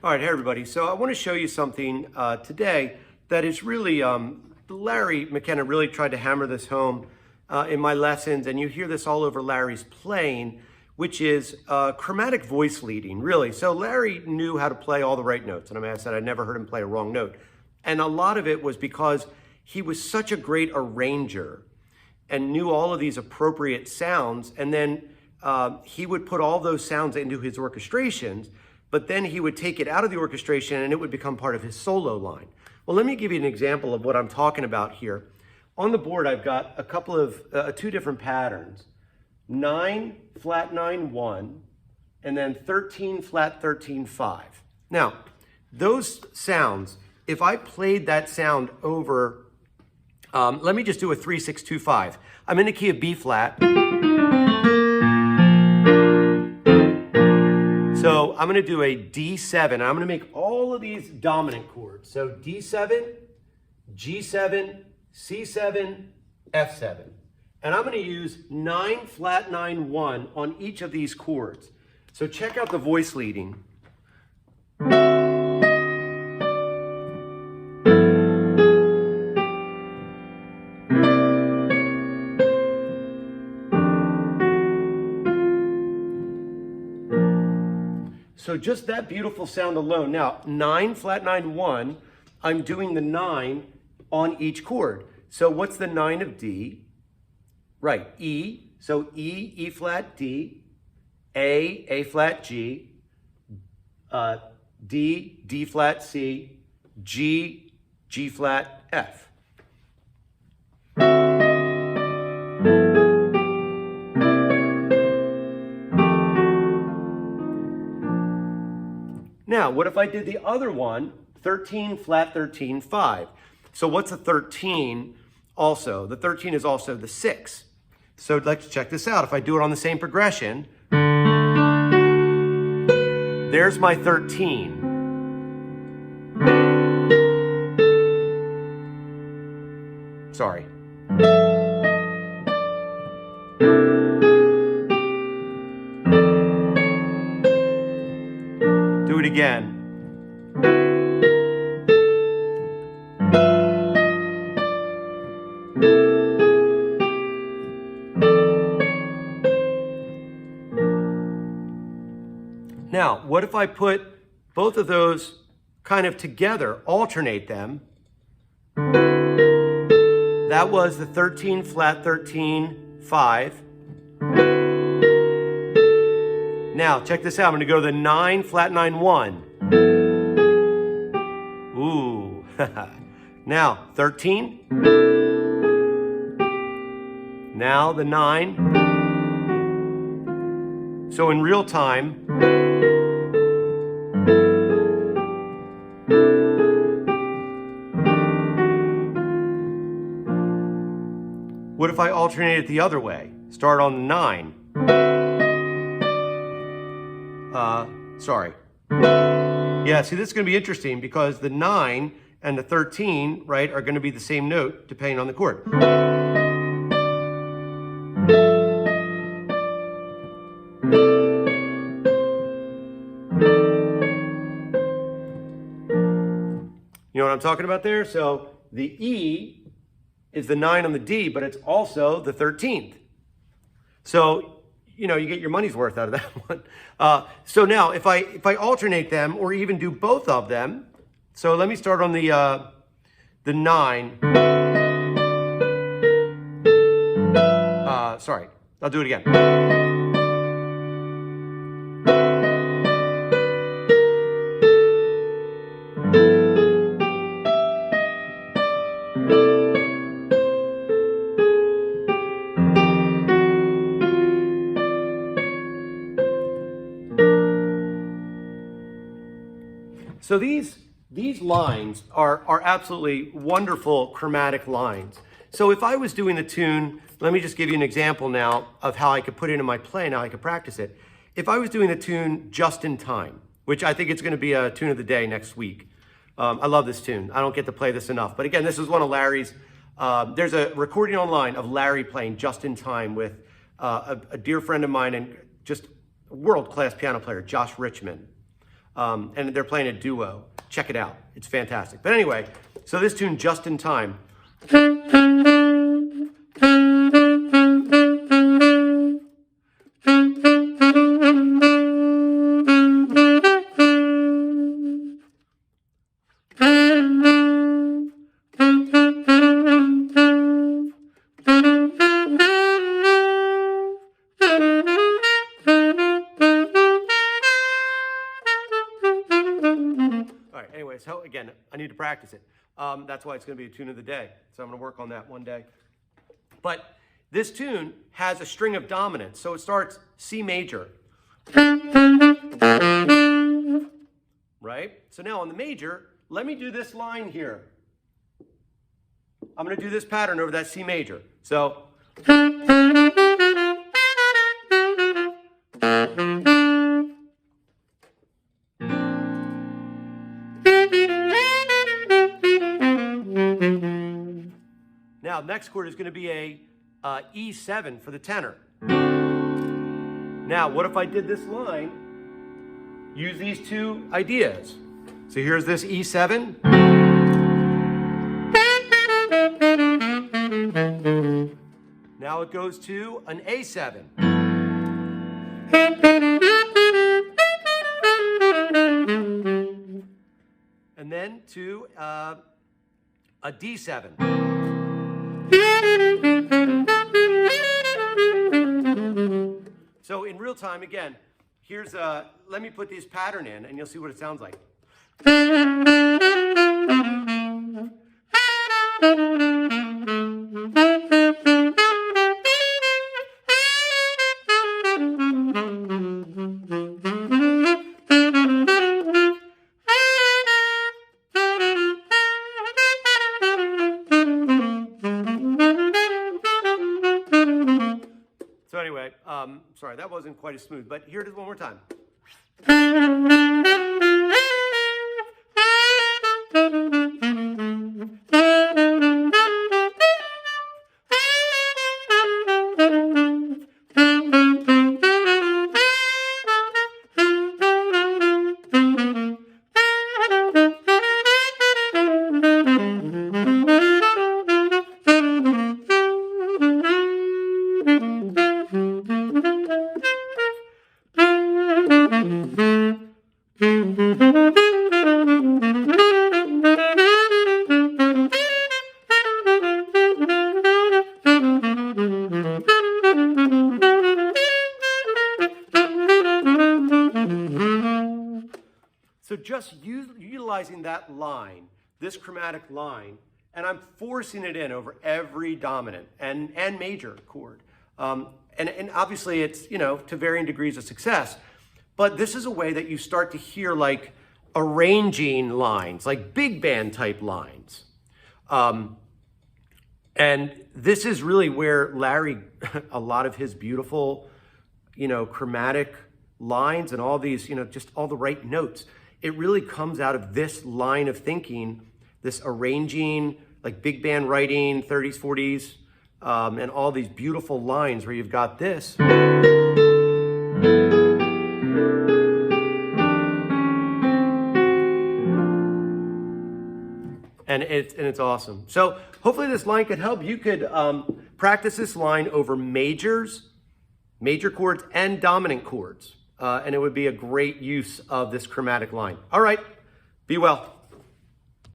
All right, hey everybody. So I want to show you something today that is really, Larry McKenna really tried to hammer this home in my lessons, and you hear this all over Larry's playing, which is chromatic voice leading, really. So Larry knew how to play all the right notes, and I said I never heard him play a wrong note. And a lot of it was because he was such a great arranger and knew all of these appropriate sounds, and then he would put all those sounds into his orchestrations, but then he would take it out of the orchestration and it would become part of his solo line. Well, let me give you an example of what I'm talking about here. On the board, I've got a couple of, two different patterns. 9, flat 9, 1, and then 13, flat 13, 5. Now, those sounds, if I played that sound over, let me just do a 3, 6, 2, 5. I'm in the key of B flat. So I'm going to do a D7. I'm going to make all of these dominant chords. So D7, G7, C7, F7. And I'm going to use 9, flat 9, 1 on each of these chords. So check out the voice leading. So just that beautiful sound alone. Now, 9, flat 9, 1, I'm doing the 9 on each chord. So what's the 9 of D? Right, E. So E, E flat, D, A flat, G, D, D flat, C, G, G flat, F. Now, what if I did the other one, 13, flat 13, 5? So what's a 13 also? The 13 is also the 6. So let's check this out. If I do it on the same progression, there's my 13. Sorry. Do it again. Now, what if I put both of those kind of together, alternate them? That was the 13, flat 13, 5. Now, check this out. I'm going to go to the 9, flat 9, 1. Ooh. Now, 13. Now, the 9. So in real time, what if I alternate it the other way? Start on the 9. Sorry. Yeah, see, this is going to be interesting because the 9 and the 13, right, are going to be the same note depending on the chord. You know what I'm talking about there? So the E is the 9 on the D, but it's also the 13th. So, you know, you get your money's worth out of that one. So now, if I alternate them or even do both of them, so let me start on the 9. Sorry, I'll do it again. So these lines are absolutely wonderful chromatic lines. So if I was doing the tune, let me just give you an example now of how I could put it in my play and how I could practice it. If I was doing the tune Just in Time, which I think it's going to be a tune of the day next week. I love this tune. I don't get to play this enough. But again, this is one of Larry's. There's a recording online of Larry playing Just in Time with a dear friend of mine and just a world-class piano player, Josh Richmond. and they're playing a duo. Check it out. It's fantastic. But anyway, so this tune, Just in Time. Anyway, so again, I need to practice it. That's why it's going to be a tune of the day. So I'm going to work on that one day. But this tune has a string of dominants. So it starts C major. Right? So now on the major, let me do this line here. I'm going to do this pattern over that C major. So. Now, next chord is going to be a E7 for the tenor. Now, what if I did this line, use these two ideas? So here's this E7. Now it goes to an A7. And then to a D7. So in real time, again, here's let me put this pattern in and you'll see what it sounds like. So anyway, sorry, that wasn't quite as smooth, but here it is one more time. So just utilizing that line, this chromatic line, and I'm forcing it in over every dominant and major chord. And obviously it's, you know, to varying degrees of success, but this is a way that you start to hear like arranging lines, like big band type lines. And this is really where Larry, a lot of his beautiful, you know, chromatic lines and all these, you know, just all the right notes, it really comes out of this line of thinking, this arranging, like big band writing, 30s, 40s, and all these beautiful lines where you've got this. And it's awesome. So hopefully this line could help. You could practice this line over majors, major chords, and dominant chords. And it would be a great use of this chromatic line. All right, be well.